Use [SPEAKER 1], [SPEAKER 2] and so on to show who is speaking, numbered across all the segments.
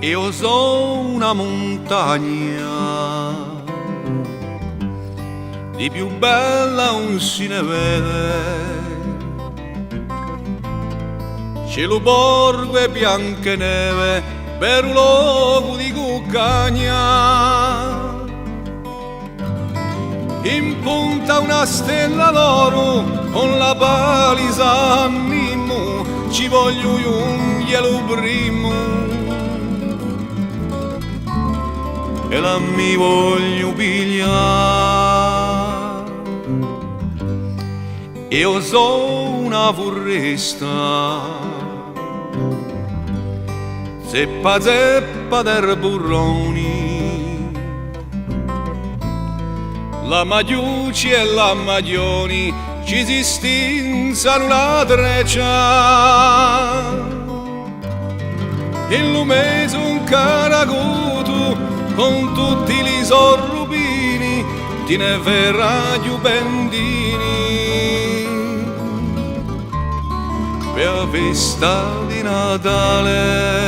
[SPEAKER 1] Io sono una montagna, di più bella non si ne vede. Cielo borgo e bianca neve per un luogo di cuccagna. In punta una stella d'oro con la palisa animo, ci voglio un glielo primo e la mi voglio pigliare. Io sono una foresta, zeppa zeppa der burroni, la Magliucci e la Maglioni ci si stinzano la treccia. Il lume un caracuto con tutti i sorrubini di neve radio bendini per la festa di Natale.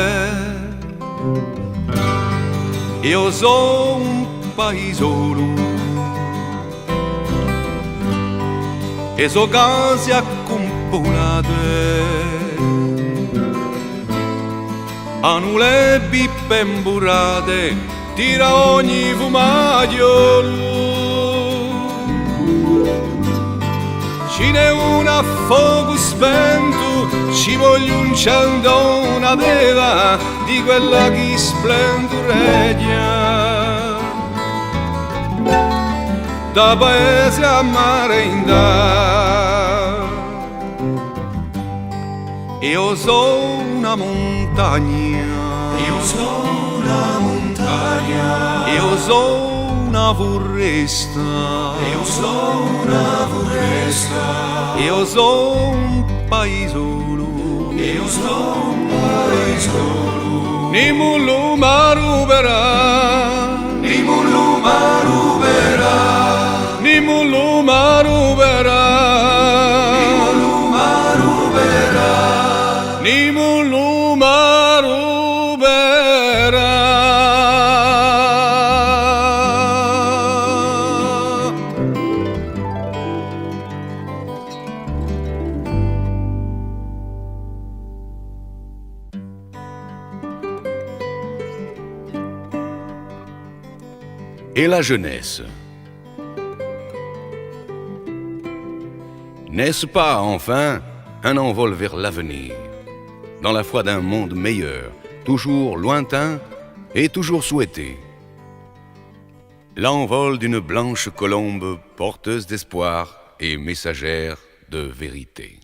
[SPEAKER 1] Io sono un paesolo e so case accumulate, hanno le pippe imburrate, tira ogni fumagliolo. Ce n'è una a fuoco spento, ci voglio un cialdona d'eva di quella che splendureggia. Da paese a mare in da. Io sono una montagna,
[SPEAKER 2] io sono una montagna,
[SPEAKER 1] io sono una foresta,
[SPEAKER 2] io sono una foresta,
[SPEAKER 1] io sono un paesolo,
[SPEAKER 2] io sono un paesolo.
[SPEAKER 1] Ni mullu marubera,
[SPEAKER 2] ni mullu marubera,
[SPEAKER 1] ni mullu marubera,
[SPEAKER 2] ni mullu marubera,
[SPEAKER 1] ni mullu marubera.
[SPEAKER 3] Et la jeunesse. N'est-ce pas enfin un envol vers l'avenir, dans la foi d'un monde meilleur, toujours lointain et toujours souhaité? L'envol d'une blanche colombe porteuse d'espoir et messagère de vérité.